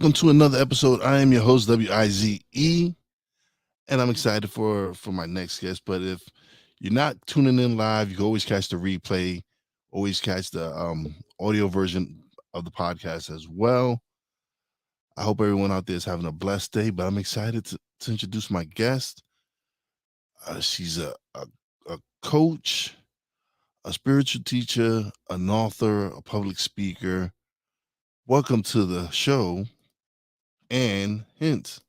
welcome to another episode. I am your host, WIZE, and I'm excited for my next guest. But if you're not tuning in live, you can always catch the replay, always catch the audio version of the podcast as well. I hope everyone out there is having a blessed day, but I'm excited to introduce my guest. She's a coach, a spiritual teacher, an author, a public speaker. Welcome to the show, and Hince.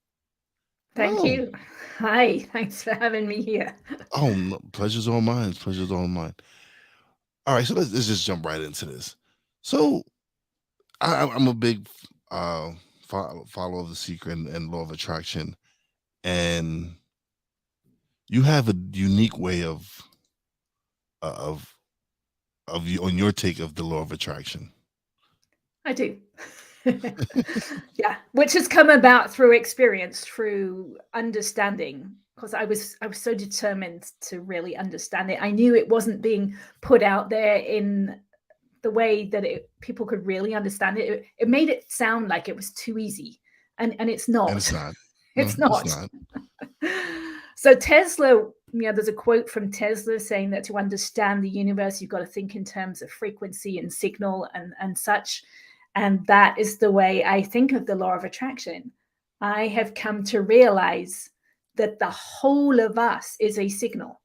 Thank Oh, you. Hi, thanks for having me here. oh, no, pleasure's all mine. Pleasure's all mine. All right, so let's just jump right into this. So I'm a big follower of the secret and law of attraction, and you have a unique way uh, of of you on your take of the law of attraction. I do. Yeah, which has come about through experience, through understanding, because I was so determined to really understand it. I knew it wasn't being put out there in the way that people could really understand it. It made it sound like it was too easy, and it's And not. it's not. No, It's it's not. not. So Tesla, there's a quote from Tesla saying that to understand the universe, you've got to think in terms of frequency and signal and such. And that is the way I think of the law of attraction. I have come to realize that the whole of us is a signal.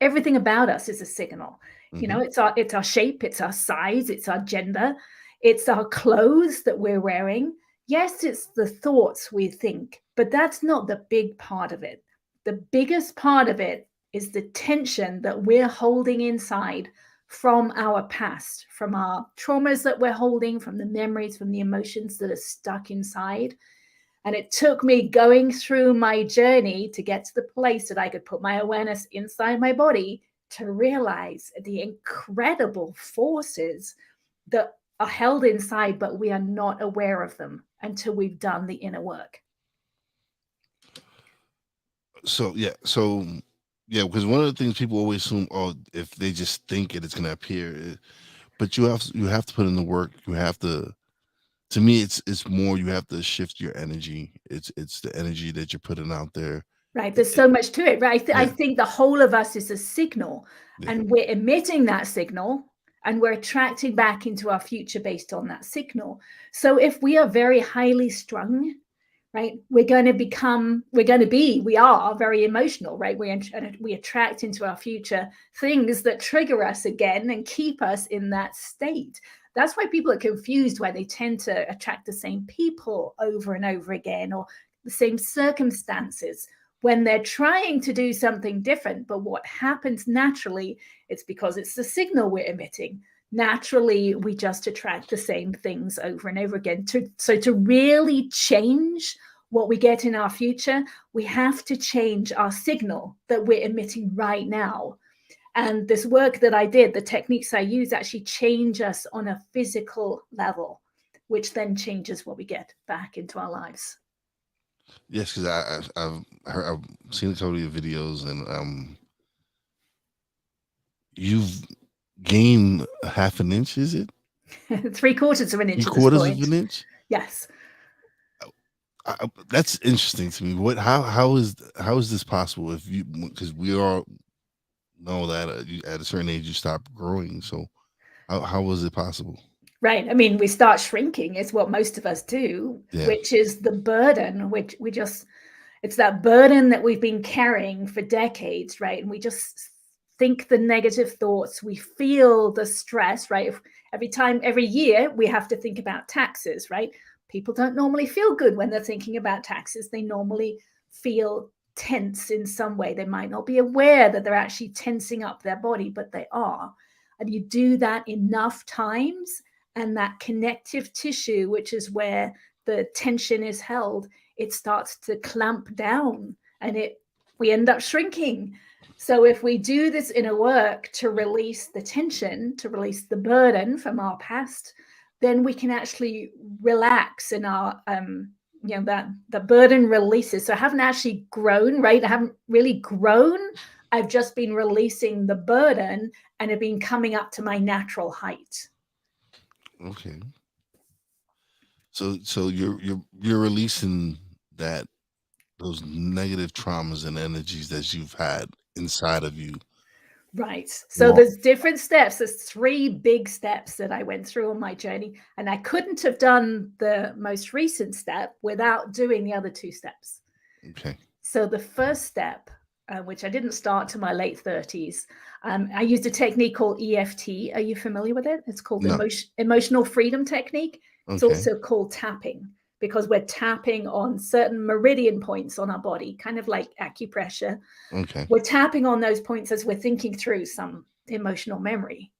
Everything about us is a signal. Hmm. It's our shape, it's our size, it's our gender, it's our clothes that we're wearing. Yes, it's the thoughts we think, but that's not the big part of it. The biggest part of it is the tension that we're holding inside from our past, from our traumas that we're holding, from the memories, from the emotions that are stuck inside. And it took me going through my journey to get to the place that I could put my awareness inside my body to realize the incredible forces that are held inside, but we are not aware of them until we've done the inner work. So because one of the things people always assume, oh, if they just think it, it's gonna appear. But you have to put in the work. You have to. To me, it's more. You have to shift your energy. It's the energy that you're putting out there. Right, It, there's it, so much to it, right? I yeah, think the whole of us is a signal, yeah. and we're emitting that signal, and we're attracting back into our future based on that signal. So if we are very highly strung, right, we are very emotional, right? We attract into our future things that trigger us again and keep us in that state. That's why people are confused, why they tend to attract the same people over and over again, or the same circumstances when they're trying to do something different. But what happens naturally, it's because it's the signal we're emitting. Naturally, we just attract the same things over and over again. So to really change what we get in our future, we have to change our signal that we're emitting right now. And this work that I did, the techniques I use actually change us on a physical level, which then changes what we get back into our lives. Yes, because I've seen a couple of your videos, and you've gained a half an inch. Is it 3/4 of an three inch at this quarters of point. an inch? Yes. That's interesting to me. How is this possible? If you because we all know that at a certain age you stop growing. So how was it possible? Right. I mean, we start shrinking, is what most of us do, Yeah. which is the burden, which it's that burden that we've been carrying for decades, right? And we just think the negative thoughts, we feel the stress, right? Every year, we have to think about taxes, right? People don't normally feel good when they're thinking about taxes. They normally feel tense in some way. They might not be aware that they're actually tensing up their body, but they are. And you do that enough times, and that connective tissue, which is where the tension is held, it starts to clamp down, and we end up shrinking. So if we do this inner work to release the tension, to release the burden from our past, then we can actually relax in our that the burden releases. So I haven't actually grown, right? I haven't really grown. I've just been releasing the burden, and have been coming up to my natural height. Okay. So you're releasing that those negative traumas and energies that you've had inside of you. Right. So Well, there's different steps. There's three big steps that I went through on my journey. And I couldn't have done the most recent step without doing the other two steps. okay. So the first step, which I didn't start to my late 30s, I used a technique called EFT. Are you familiar with it? It's called No. emotional freedom technique. It's Okay. also called tapping because we're tapping on certain meridian points on our body, kind of like acupressure. Okay. We're tapping on those points as we're thinking through some emotional memory.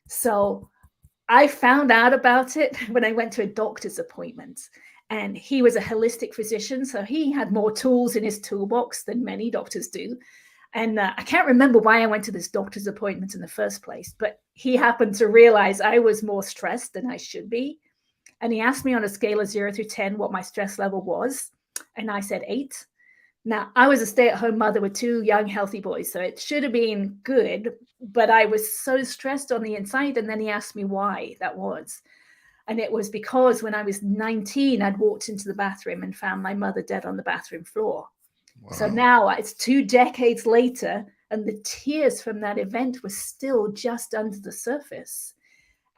So I found out about it when I went to a doctor's appointment. And he was a holistic physician, so he had more tools in his toolbox than many doctors do. And I can't remember why I went to this doctor's appointment in the first place, but he happened to realize I was more stressed than I should be. And he asked me on a scale of 0 to 10 what my stress level was. And I said 8. Now, I was a stay-at-home mother with 2 young, healthy boys, so it should have been good, but I was so stressed on the inside. And then he asked me why that was. And it was because when I was 19, I'd walked into the bathroom and found my mother dead on the bathroom floor. So Wow. now it's 2 decades later, and the tears from that event were still just under the surface.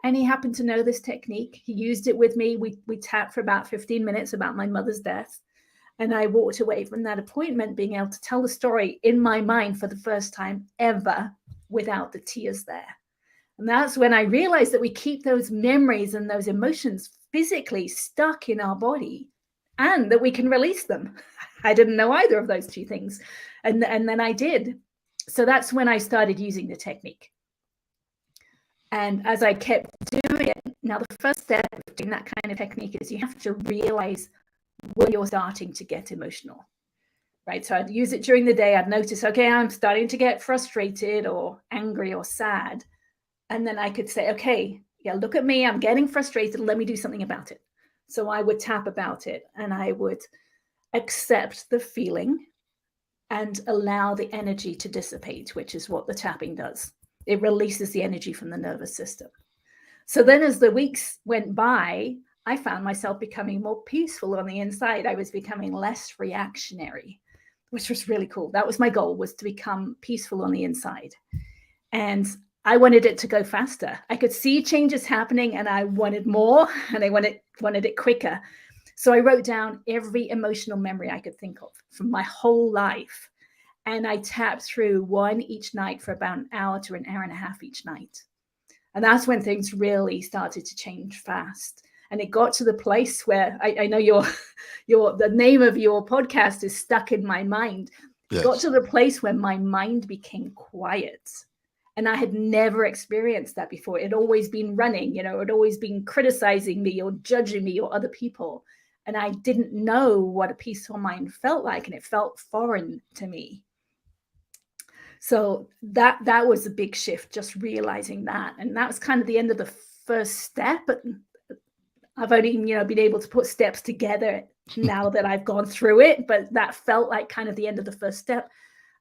And he happened to know this technique. He used it with me. We tapped for about 15 minutes about my mother's death. And I walked away from that appointment being able to tell the story in my mind for the first time ever without the tears there. And that's when I realized that we keep those memories and those emotions physically stuck in our body and that we can release them. I didn't know either of those two things. And then I did. So that's when I started using the technique. And as I kept doing it, now the first step of doing that kind of technique is you have to realize when you're starting to get emotional, right? So I'd use it during the day. I'd notice, okay, I'm starting to get frustrated or angry or sad. And then I could say, okay, yeah, look at me. I'm getting frustrated. Let me do something about it. So I would tap about it and I would accept the feeling and allow the energy to dissipate, which is what the tapping does. It releases the energy from the nervous system. So then as the weeks went by, I found myself becoming more peaceful on the inside. I was becoming less reactionary, which was really cool. That was my goal, was to become peaceful on the inside. And I wanted it to go faster. I could see changes happening and I wanted more and I wanted it quicker. So I wrote down every emotional memory I could think of from my whole life. And I tapped through one each night for about an hour to an hour and a half each night. And that's when things really started to change fast. And it got to the place where I know the name of your podcast is stuck in my mind. It got Yes. to the place where my mind became quiet. And I had never experienced that before. It had always been running, it had always been criticizing me or judging me or other people. And I didn't know what a peaceful mind felt like, and it felt foreign to me. So that was a big shift, just realizing that. And that was kind of the end of the first step. But I've only, been able to put steps together now that I've gone through it. But that felt like kind of the end of the first step.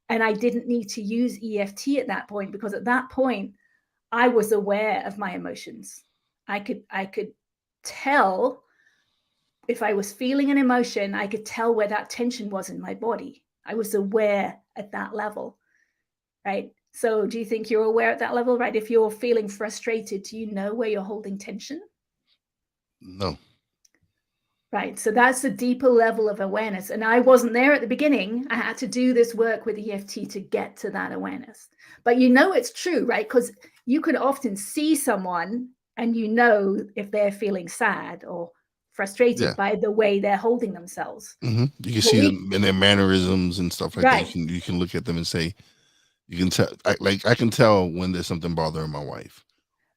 And I didn't need to use EFT at that point, because at that point, I was aware of my emotions. I could tell if I was feeling an emotion, I could tell where that tension was in my body. I was aware at that level, right? So do you think you're aware at that level, right? If you're feeling frustrated, do you know where you're holding tension? No. Right. So that's a deeper level of awareness. And I wasn't there at the beginning. I had to do this work with EFT to get to that awareness. But it's true, right? Because you can often see someone and if they're feeling sad or frustrated Yeah. by the way they're holding themselves. You can Well, see them in their mannerisms and stuff like that. right, You can look at them and say, you can tell. I can tell when there's something bothering my wife,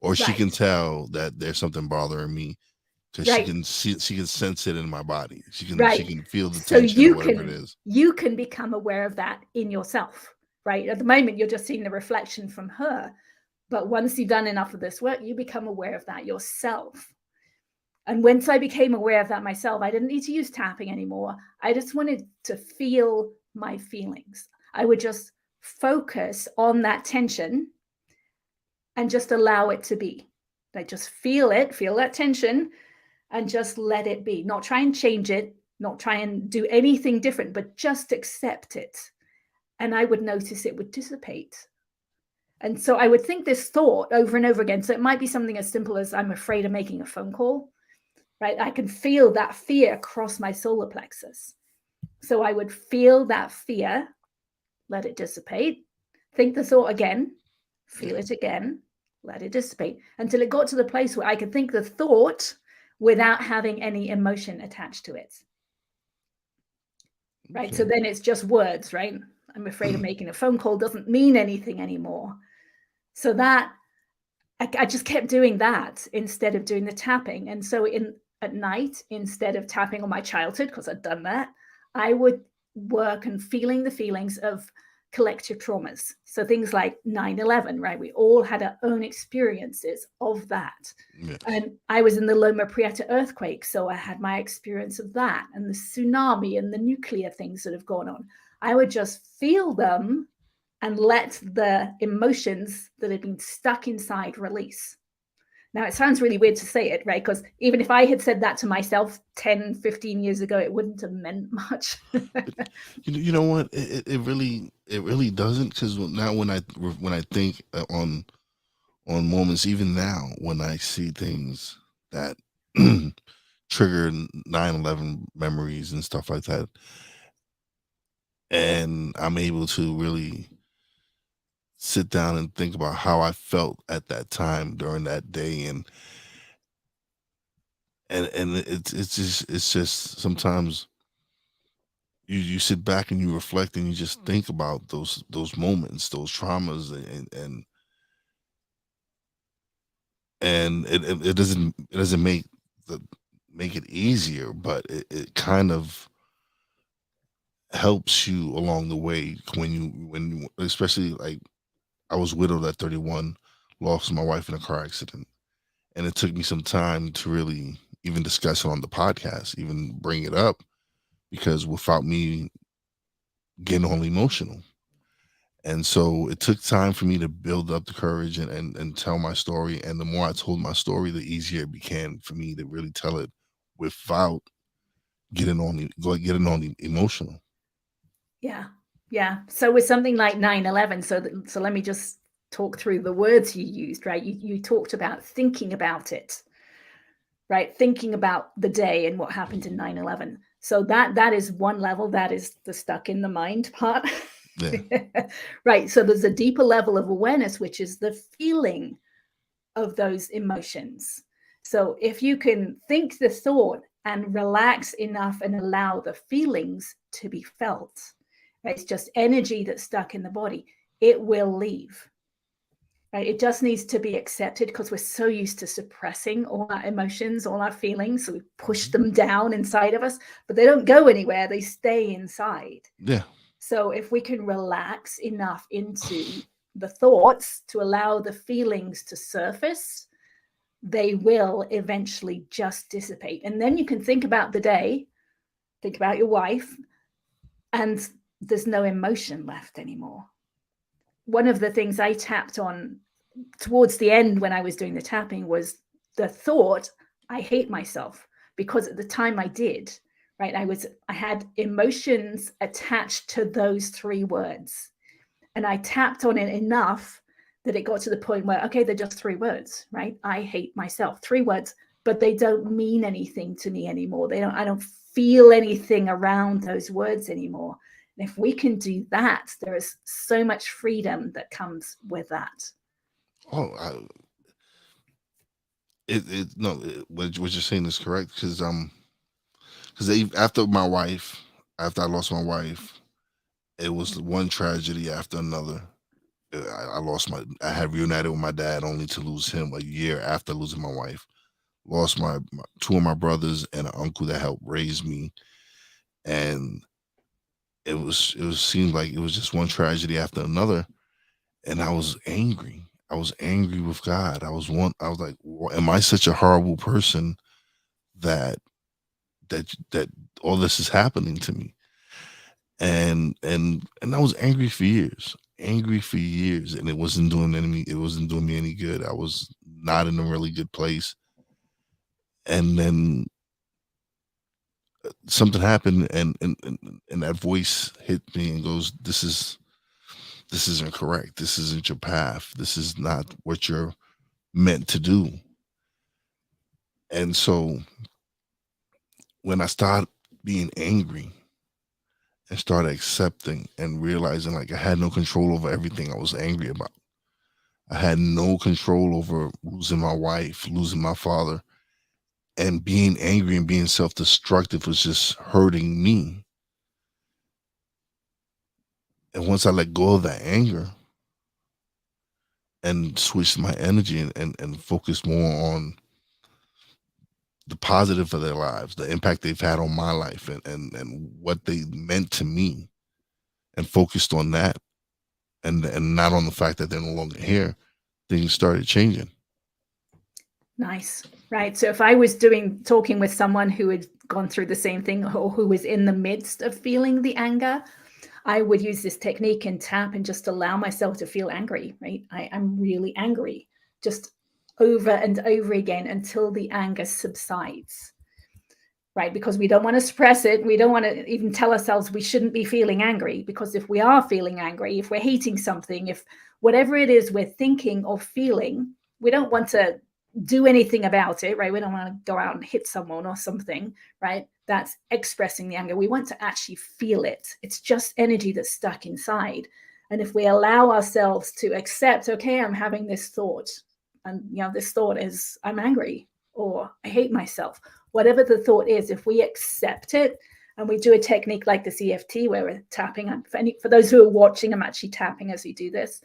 or she right, can tell that there's something bothering me, because right, she can sense it in my body. She right. can feel the So tension or whatever it is. you can become aware of that in yourself, right? At the moment, you're just seeing the reflection from her. But once you've done enough of this work, you become aware of that yourself. And once I became aware of that myself, I didn't need to use tapping anymore. I just wanted to feel my feelings. I would just focus on that tension and just allow it to be. Like, just feel that tension, and just let it be. Not try and change it, not try and do anything different, but just accept it. And I would notice it would dissipate. And so I would think this thought over and over again. So it might be something as simple as I'm afraid of making a phone call, right? I can feel that fear cross my solar plexus. So I would feel that fear, let it dissipate, think the thought again, feel it again, let it dissipate, until it got to the place where I could think the thought without having any emotion attached to it. Right. Okay. So then it's just words, right? I'm afraid of making a phone call doesn't mean anything anymore. So that I just kept doing that instead of doing the tapping. And so at night, instead of tapping on my childhood, because I'd done that, I would work on feeling the feelings of collective traumas. So things like 9/11, right? We all had our own experiences of that. Yes. And I was in the Loma Prieta earthquake, so I had my experience of that and the tsunami and the nuclear things that have gone on. I would just feel them and let the emotions that had been stuck inside release. Now, it sounds really weird to say it, right? Because even if I had said that to myself 10, 15 years ago, it wouldn't have meant much. You know what? It really doesn't, because now when I think on moments, even now when I see things that trigger 9/11 memories and stuff like that, and I'm able to really sit down and think about how I felt at that time during that day, and it's just sometimes you sit back and you reflect and you just think about those moments, those traumas, and it doesn't the make it easier, but it kind of helps you along the way especially like I was widowed at 31, lost my wife in a car accident, and it took me some time to really even discuss it on the podcast, even bring it up, because without me getting all emotional. And so it took time for me to build up the courage and tell my story. And the more I told my story, the easier it became for me to really tell it without getting on the emotional. Yeah. Yeah. So with something like 9/11, so let me just talk through the words you used, right? You talked about thinking about it, right? Thinking about the day and what happened in 9/11. So that is one level, that is the stuck in the mind part. Yeah. Right. So there's a deeper level of awareness, which is the feeling of those emotions. So if you can think the thought and relax enough and allow the feelings to be felt, right? It's just energy that's stuck in the body, it will leave. Right? It just needs to be accepted because we're so used to suppressing all our emotions, all our feelings. So we push Mhm. them down inside of us, but they don't go anywhere, they stay inside. Yeah. So if we can relax enough into the thoughts to allow the feelings to surface, they will eventually just dissipate. And then you can think about the day, think about your wife, and there's no emotion left anymore. One of the things I tapped on towards the end when I was doing the tapping was the thought, I hate myself, because at the time I did, right? I had emotions attached to those three words. And I tapped on it enough that it got to the point where, okay, they're just three words, right? I hate myself, three words, but they don't mean anything to me anymore. I don't feel anything around those words anymore. And if we can do that, there is so much freedom that comes with that. Oh, it no, what you're saying is correct, because after I lost my wife, it was one tragedy after another. I had reunited with my dad only to lose him a year after losing my wife. Lost two of my brothers and an uncle that helped raise me, and it was seemed like it was just one tragedy after another, and I was angry. I was angry with God. I was like, am I such a horrible person that that all this is happening to me? And I was angry for years. Angry for years, and it wasn't doing me any good. I was not in a really good place. And then something happened, and that voice hit me and goes, this isn't correct. This isn't your path. This is not what you're meant to do. And so when I started being angry and started accepting and realizing like I had no control over everything I was angry about. I had no control over losing my wife, losing my father, and being angry and being self-destructive was just hurting me. And once I let go of that anger and switched my energy and focused more on the positive of their lives, the impact they've had on my life and what they meant to me, and focused on that and not on the fact that they're no longer here, things started changing. Nice. Right. So if I was talking with someone who had gone through the same thing or who was in the midst of feeling the anger, I would use this technique and tap and just allow myself to feel angry, right? I'm really angry, just over and over again until the anger subsides, right? Because we don't want to suppress it. We don't want to even tell ourselves we shouldn't be feeling angry, because if we are feeling angry, if we're hating something, if whatever it is we're thinking or feeling, we don't want to do anything about it, right? We don't want to go out and hit someone or something, right? That's expressing the anger. We want to actually feel it. It's just energy that's stuck inside. And if we allow ourselves to accept, okay, I'm having this thought, and this thought is I'm angry or I hate myself, whatever the thought is, if we accept it, and we do a technique like the EFT where we're tapping, for those who are watching, I'm actually tapping as we do this.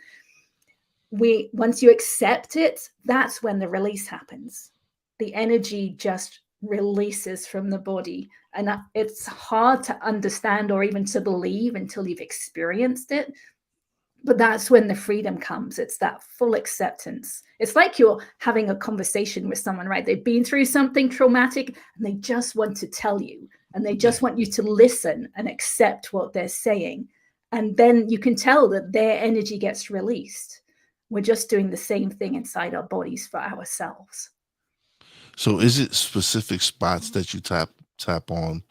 Once you accept it, that's when the release happens. The energy just releases from the body, and it's hard to understand or even to believe until you've experienced it. But that's when the freedom comes. It's that full acceptance. It's like you're having a conversation with someone, right? They've been through something traumatic and they just want to tell you, and they just want you to listen and accept what they're saying. And then you can tell that their energy gets released. We're just doing the same thing inside our bodies for ourselves. So is it specific spots that you tap on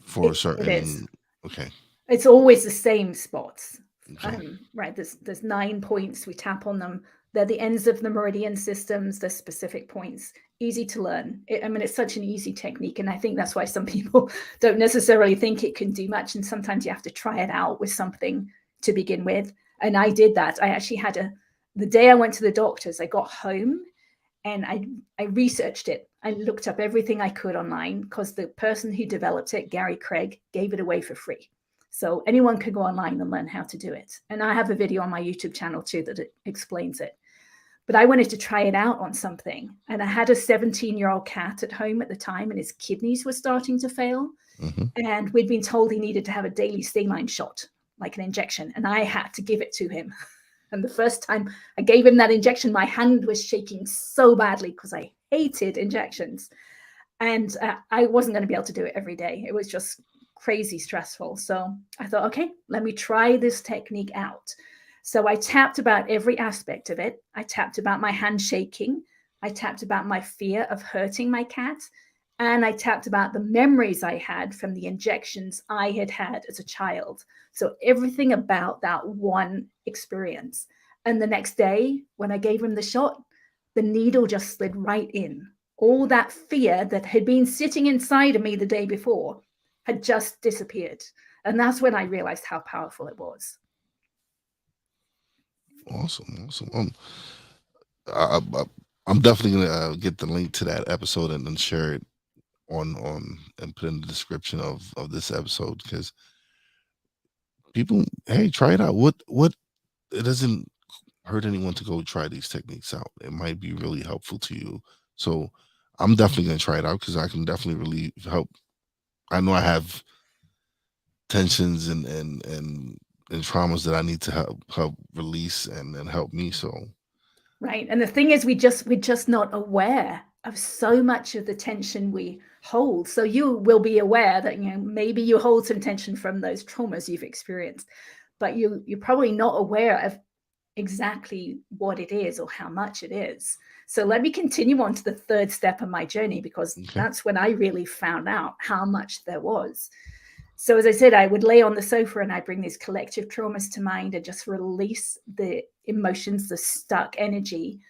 for a It is. certain? Okay. It's always the same spots. Okay. Right. There's 9 points. We tap on them. They're the ends of the meridian systems. They're specific points. Easy to learn. It's such an easy technique, and I think that's why some people don't necessarily think it can do much. And sometimes you have to try it out with something to begin with. And I did that. I actually had the day I went to the doctors, I got home and I researched it. I looked up everything I could online because the person who developed it, Gary Craig, gave it away for free. So anyone can go online and learn how to do it. And I have a video on my YouTube channel too that explains it. But I wanted to try it out on something. And I had a 17-year-old cat at home at the time, and his kidneys were starting to fail. Mm-hmm. And we'd been told he needed to have a daily saline shot, like an injection. And I had to give it to him. And the first time I gave him that injection, my hand was shaking so badly because I hated injections. And I wasn't going to be able to do it every day. It was just crazy stressful. So I thought, okay, let me try this technique out. So I tapped about every aspect of it. I tapped about my hand shaking. I tapped about my fear of hurting my cat. And I tapped about the memories I had from the injections I had had as a child. So everything about that one experience. And the next day, when I gave him the shot, the needle just slid right in. All that fear that had been sitting inside of me the day before had just disappeared. And that's when I realized how powerful it was. Awesome. Awesome. I'm definitely gonna get the link to that episode and then share it on and put in the description of this episode, because people, hey, try it out. What It doesn't hurt anyone to go try these techniques out. It might be really helpful to you. So I'm definitely gonna try it out because I can definitely really help. I know I have tensions and traumas that I need to help release and help me. So Right. And the thing is, we're just not aware of so much of the tension we hold. So you will be aware that, maybe you hold some tension from those traumas you've experienced, but you're probably not aware of exactly what it is or how much it is. So let me continue on to the third step of my journey, because Okay. that's when I really found out how much there was. So as I said, I would lay on the sofa and I bring these collective traumas to mind and just release the emotions, the stuck energy.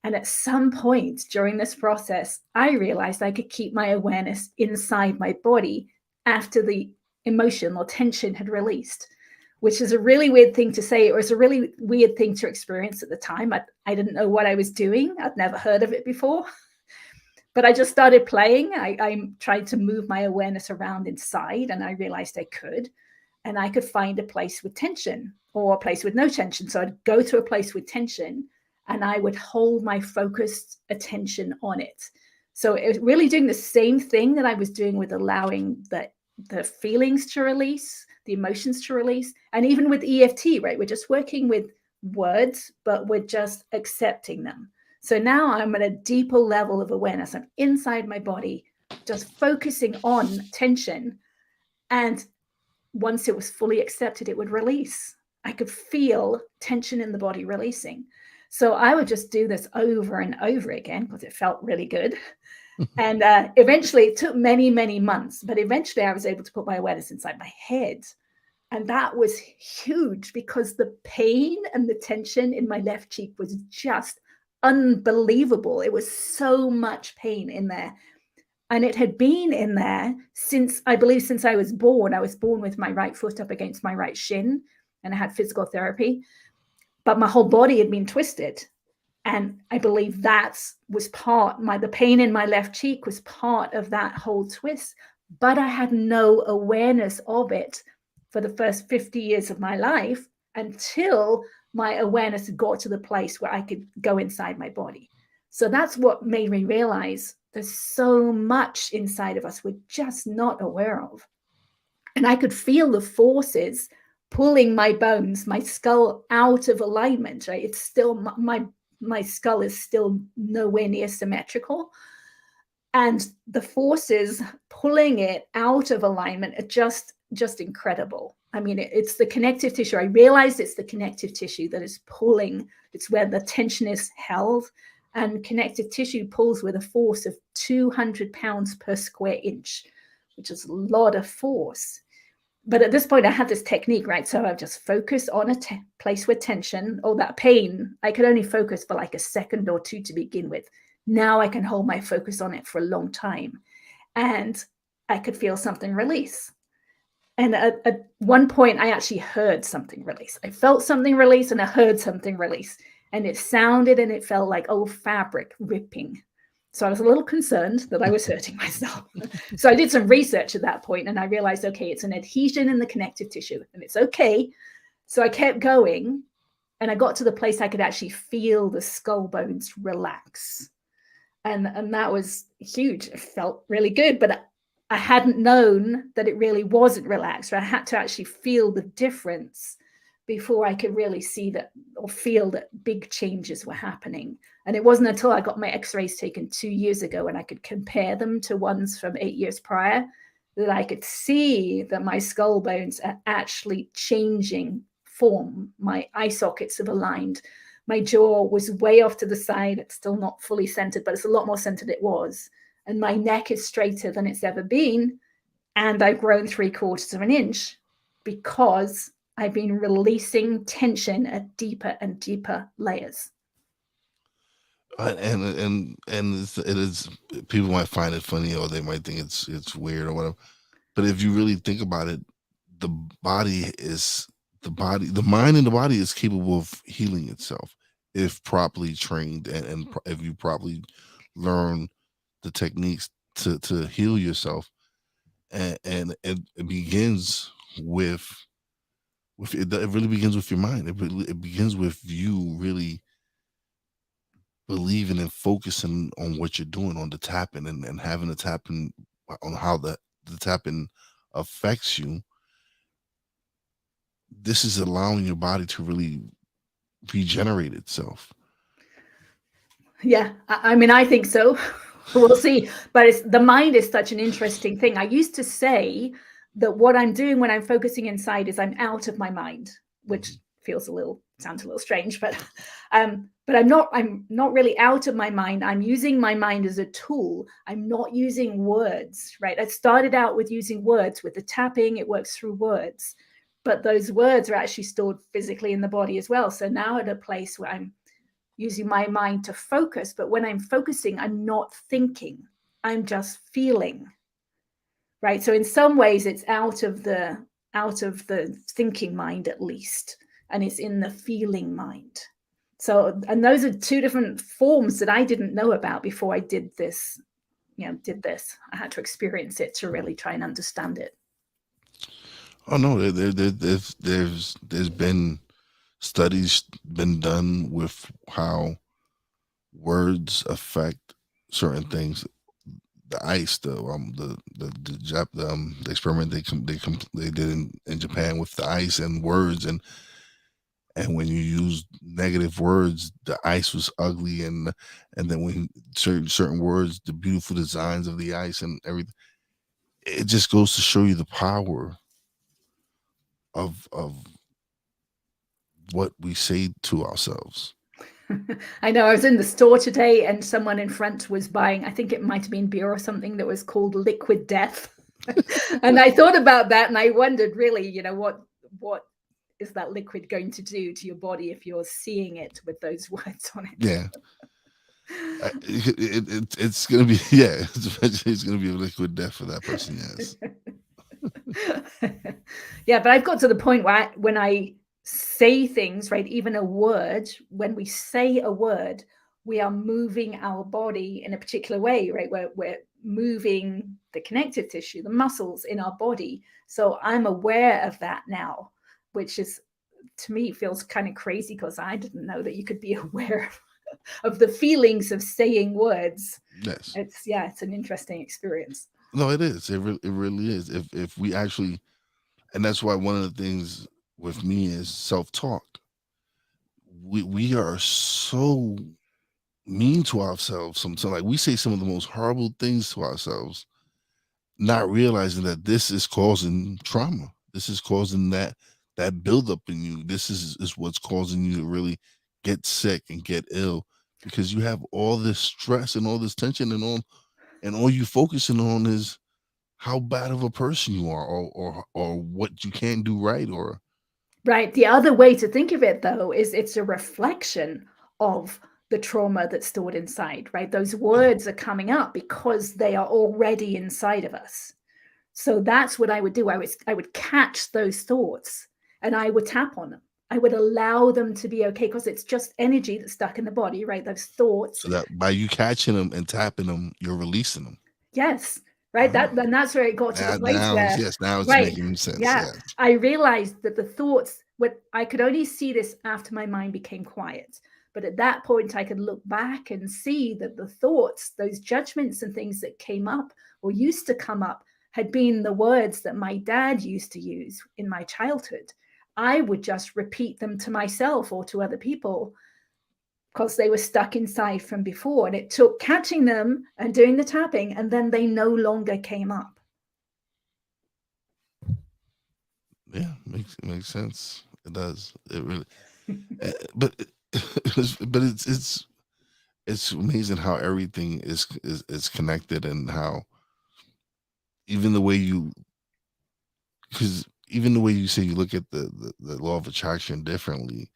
And at some point during this process, I realized I could keep my awareness inside my body after the emotion or tension had released, which is a really weird thing to say. It was a really weird thing to experience at the time. I didn't know what I was doing. I'd never heard of it before. But I just started playing. I tried to move my awareness around inside, and I realized I could. And I could find a place with tension or a place with no tension. So I'd go to a place with tension and I would hold my focused attention on it. So it was really doing the same thing that I was doing with allowing the feelings to release, the emotions to release, and even with EFT, right? We're just working with words, but we're just accepting them. So now I'm at a deeper level of awareness. I'm inside my body, just focusing on tension. And once it was fully accepted, it would release. I could feel tension in the body releasing. So I would just do this over and over again because it felt really good. And eventually, it took many, many months, but eventually I was able to put my awareness inside my head. And that was huge because the pain and the tension in my left cheek was just unbelievable. It was so much pain in there. And it had been in there since, I believe, since I was born. I was born with my right foot up against my right shin, and I had physical therapy, but my whole body had been twisted. And I believe that was the pain in my left cheek was part of that whole twist. But I had no awareness of it for the first 50 years of my life until my awareness got to the place where I could go inside my body. So that's what made me realize there's so much inside of us we're just not aware of. And I could feel the forces pulling my bones, my skull out of alignment, right? It's still my skull is still nowhere near symmetrical. And the forces pulling it out of alignment are just incredible. I mean, it's the connective tissue. I realized it's the connective tissue that is pulling. It's where the tension is held. And connective tissue pulls with a force of 200 pounds per square inch, which is a lot of force. But at this point, I had this technique, right? So I just focus on a place with tension or that pain. I could only focus for like a second or two to begin with. Now I can hold my focus on it for a long time. And I could feel something release. And at one point, I actually heard something release. I felt something release and I heard something release. And it sounded and it felt like old fabric ripping. So I was a little concerned that I was hurting myself. So I did some research at that point and I realized, okay, it's an adhesion in the connective tissue and it's okay. So I kept going and I got to the place I could actually feel the skull bones relax. And that was huge. It felt really good, but I hadn't known that it really wasn't relaxed. I had to actually feel the difference before I could really see that or feel that big changes were happening. And it wasn't until I got my x-rays taken 2 years ago and I could compare them to ones from 8 years prior that I could see that my skull bones are actually changing form. My eye sockets have aligned. My jaw was way off to the side. It's still not fully centered, but it's a lot more centered it was. And my neck is straighter than it's ever been. And I've grown 3/4 of an inch because I've been releasing tension at deeper and deeper layers. It is, people might find it funny or they might think it's weird or whatever. But if you really think about it, the the mind and the body is capable of healing itself if properly trained and if you properly learn the techniques to heal yourself. And it begins with it really begins with your mind. It begins with you really believing and focusing on what you're doing, on the tapping and having the tapping, on how the tapping affects you. This is allowing your body to really regenerate itself. Yeah, I mean, I think so. We'll see. But the mind is such an interesting thing. I used to say that what I'm doing when I'm focusing inside is I'm out of my mind, which sounds a little strange, but I'm not really out of my mind. I'm using my mind as a tool. I'm not using words, right? I started out with using words. With the tapping, it works through words, but those words are actually stored physically in the body as well. So now at a place where I'm using my mind to focus, but when I'm focusing, I'm not thinking, I'm just feeling, right? So in some ways it's out of the thinking mind, at least, and it's in the feeling mind. So, and those are two different forms that I didn't know about before I did this. I had to experience it to really try and understand it. Oh no, there's been studies been done with how words affect certain things. The ice, the experiment they did in Japan with the ice and words, and when you use negative words, the ice was ugly, and then when certain words, the beautiful designs of the ice and everything, it just goes to show you the power of what we say to ourselves. I know I was in the store today and someone in front was buying, I think it might have been beer or something that was called Liquid Death. And I thought about that and I wondered really, what is that liquid going to do to your body if you're seeing it with those words on it? Yeah. It's gonna be yeah. It's gonna be a liquid death for that person. Yes. Yeah, but I've got to the point where when I say things, right, even a word, when we say a word, we are moving our body in a particular way, right? We're moving the connective tissue, the muscles in our body. So I'm aware of that now, which is, to me, feels kind of crazy because I didn't know that you could be aware of the feelings of saying words. Yes. It's an interesting experience. No, it is. It really is. If we actually, and that's why one of the things with me is self talk. We are so mean to ourselves. Sometimes, like we say some of the most horrible things to ourselves, not realizing that this is causing trauma. This is causing that buildup in you. This is what's causing you to really get sick and get ill because you have all this stress and all this tension and all you focusing on is how bad of a person you are or what you can't do right or Right. The other way to think of it, though, is it's a reflection of the trauma that's stored inside, right? Those yeah. words are coming up because they are already inside of us. So that's what I would do. I would catch those thoughts and I would tap on them. I would allow them to be okay because it's just energy that's stuck in the body, right? Those thoughts. So that by you catching them and tapping them, you're releasing them. Yes, right. Ah, That's where it got to the place where, now it's right, making sense. yeah, Yes. I realized that the thoughts, what I could only see this after my mind became quiet. But at that point, I could look back and see that the thoughts, those judgments and things that came up or used to come up, had been the words that my dad used to use in my childhood. I would just repeat them to myself or to other people because they were stuck inside from before. And it took catching them and doing the tapping, and then they no longer came up. Yeah, makes sense. It does. It really. But but it's amazing how everything is connected and how even the way you because even the way you say you look at the law of attraction differently,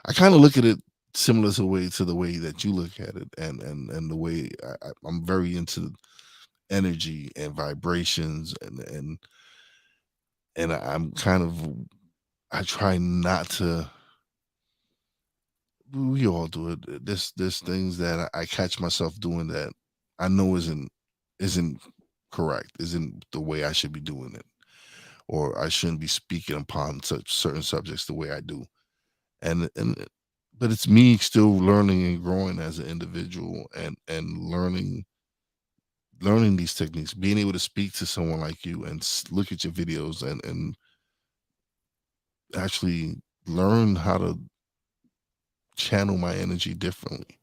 I kind of look at it similar to the way that you look at it and the way I'm very into energy and vibrations and I'm kind of I try not to. We all do it. There's things that I catch myself doing that I know isn't correct, isn't the way I should be doing it, or I shouldn't be speaking upon such certain subjects the way I do. And but it's me still learning and growing as an individual and learning these techniques, being able to speak to someone like you and look at your videos and actually learn how to channel my energy differently.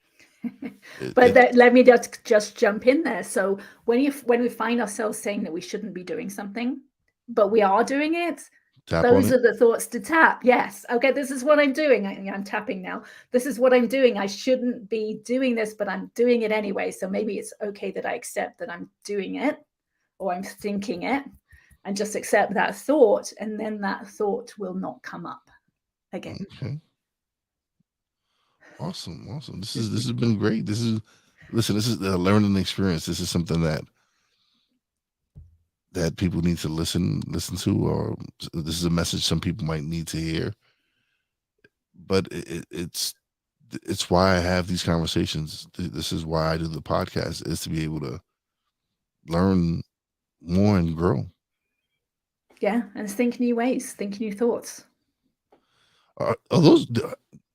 But It let me just jump in there. So when we find ourselves saying that we shouldn't be doing something, but we are doing it, Tap on Those it. are the thoughts to tap. Yes. Okay, this is what I'm doing. I'm tapping now. This is what I'm doing. I shouldn't be doing this, but I'm doing it anyway. So maybe it's okay that I accept that I'm doing it or I'm thinking it and just accept that thought. And then that thought will not come up again. Okay. Awesome. Awesome. This has been great. Listen, this is a learning experience. This is something that people need to listen to, or this is a message some people might need to hear. But it's why I have these conversations. This is why I do the podcast, is to be able to learn more and grow. Yeah. And think new ways, think new thoughts. Are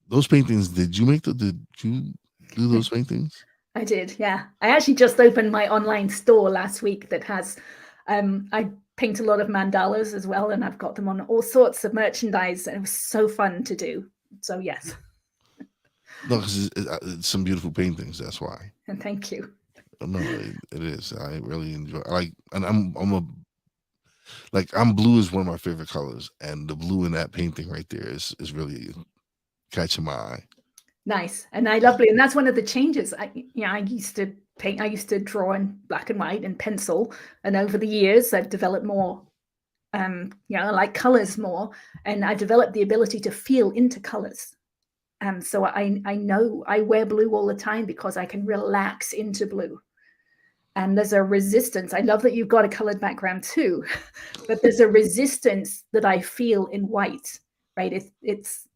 those paintings? Did you make the? Did you do those paintings? I did, yeah. I actually just opened my online store last week that has, I paint a lot of mandalas as well, and I've got them on all sorts of merchandise, and it was so fun to do. So yes, No, because it's some beautiful paintings. That's why. and thank you. No, it is. I really enjoy. I like, and I'm blue is one of my favorite colors, and the blue in that painting right there is really catching my eye. Nice, and I love blue, and that's one of the changes. I used to paint, I used to draw in black and white and pencil, and over the years I've developed more. I like colors more, and I developed the ability to feel into colors. So I know I wear blue all the time because I can relax into blue. And there's a resistance. I love that you've got a colored background too, but there's a resistance that I feel in white, right? It's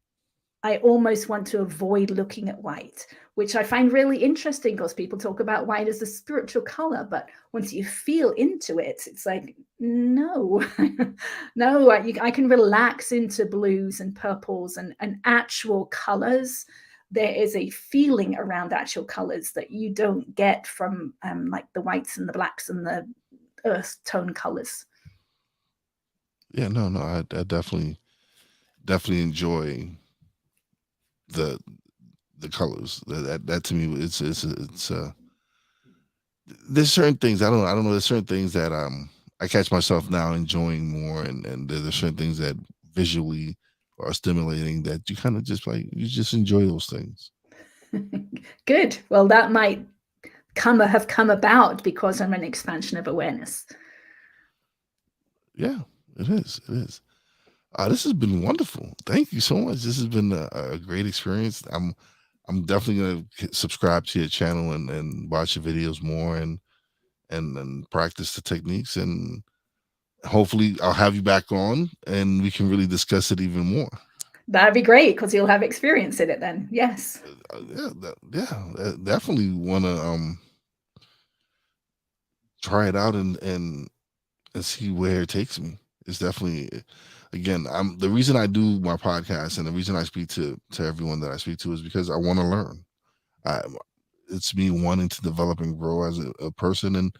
I almost want to avoid looking at white, which I find really interesting because people talk about white as a spiritual color, but once you feel into it, it's like, no, no, I can relax into blues and purples and actual colors. There is a feeling around actual colors that you don't get from like the whites and the blacks and the earth tone colors. Yeah, no, I definitely enjoy the the colors. That to me, it's there's certain things I don't know. There's certain things that I catch myself now enjoying more, and there's certain things that visually are stimulating that you kind of just like you just enjoy those things. Good. Well, that might have come about because I'm an expansion of awareness. Yeah, it is. It is. This has been wonderful. Thank you so much. This has been a great experience. I'm definitely gonna subscribe to your channel and watch your videos more and practice the techniques, and hopefully I'll have you back on and we can really discuss it even more. That'd be great because you'll have experience in it then. Yes. Yeah, definitely want to try it out and see where it takes me. It's definitely, again, I'm the reason I do my podcast and the reason I speak to everyone that I speak to is because I want to learn. I, it's me wanting to develop and grow as a person,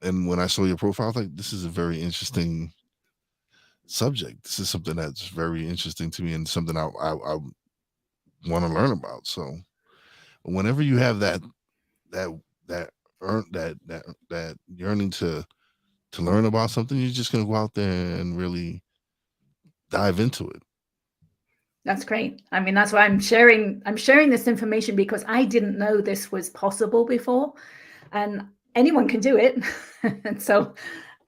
and when I saw your profile, I was like, this is a very interesting subject. This is something that's very interesting to me and something I want to learn about. So whenever you have that that that yearning to learn about something, you're just gonna go out there and really dive into it. That's great. I mean, that's why I'm sharing this information because I didn't know this was possible before, and anyone can do it. And so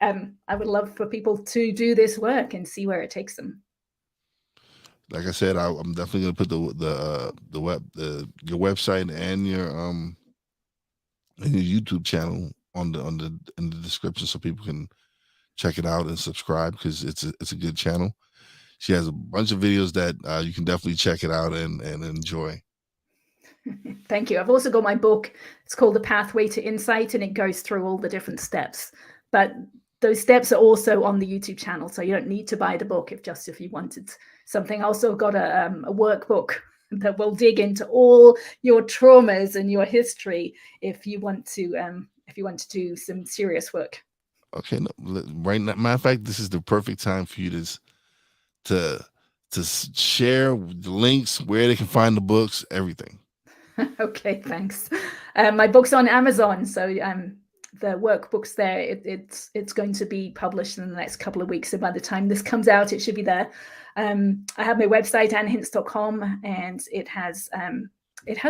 I would love for people to do this work and see where it takes them. Like I said, I'm definitely gonna put the your website and your YouTube channel on the in the description so people can check it out and subscribe because it's a good channel. She has a bunch of videos that you can definitely check it out and enjoy. Thank you. I've also got my book. It's called The Pathway to Insight, and it goes through all the different steps. But those steps are also on the YouTube channel, so you don't need to buy the book if you wanted something. I also got a workbook that will dig into all your traumas and your history if you want to do some serious work. Okay, no, right now, matter of fact, this is the perfect time for you to share the links where they can find the books, everything. Okay, thanks. My book's on Amazon, so the workbooks there. It's going to be published in the next couple of weeks. So by the time this comes out, it should be there. I have my website, hince.com, and it has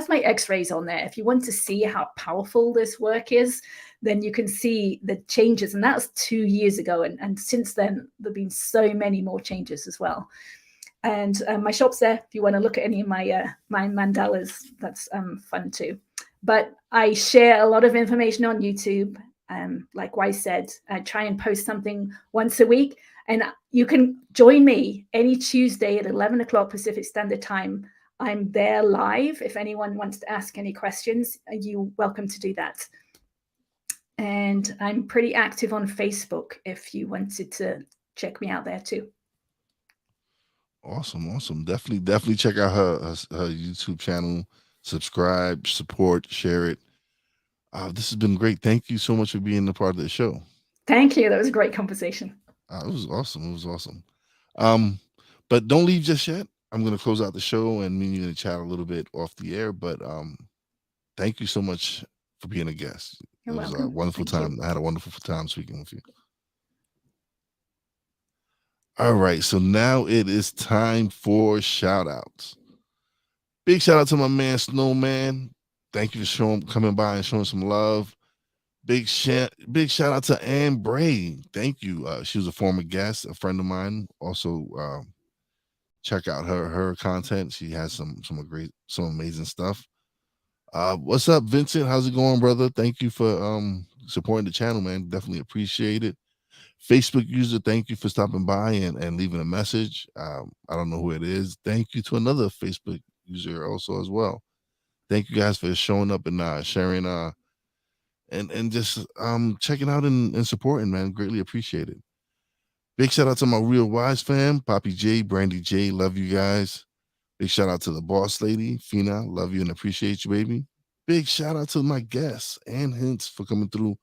my x-rays on there. If you want to see how powerful this work is, then you can see the changes. And that was 2 years ago. And since then, there have been so many more changes as well. And my shop's there. If you want to look at any of my mandalas, that's fun too. But I share a lot of information on YouTube. Like Wise said, I try and post something once a week. And you can join me any Tuesday at 11 o'clock Pacific Standard Time. I'm there live. If anyone wants to ask any questions, you're welcome to do that. And I'm pretty active on Facebook if you wanted to check me out there too. Awesome. Definitely check out her YouTube channel. Subscribe, support, share it. This has been great. Thank you so much for being a part of the show. Thank you. That was a great conversation. It was awesome. But don't leave just yet. I'm going to close out the show, and me and you going to chat a little bit off the air. But thank you so much for being a guest. You're it was welcome. a wonderful Thank time. you. I had a wonderful time speaking with you. All right, so now it is time for shout outs. Big shout out to my man Snowman. Thank you for coming by and showing some love. Big shout out to Ann Bray. Thank you. She was a former guest, a friend of mine. Also, check out her content. She has some amazing stuff. What's up, Vincent? How's it going, brother? Thank you for supporting the channel, man. Definitely appreciate it. Facebook user, thank you for stopping by and leaving a message. I don't know who it is. Thank you to another Facebook user also as well. Thank you guys for showing up and sharing and just checking out and supporting, man. Greatly appreciate it. Big shout out to my Real Wise fam, Poppy J, Brandy J, love you guys. Big shout out to the boss lady, Fina, love you and appreciate you, baby. Big shout out to my guests and Hince for coming through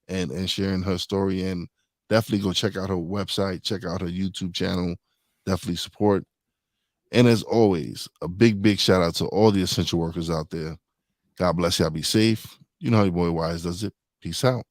and sharing her story. And definitely go check out her website, check out her YouTube channel. Definitely support. And as always, a big shout out to all the essential workers out there. God bless y'all. Be safe. You know how your boy Wise does it. Peace out.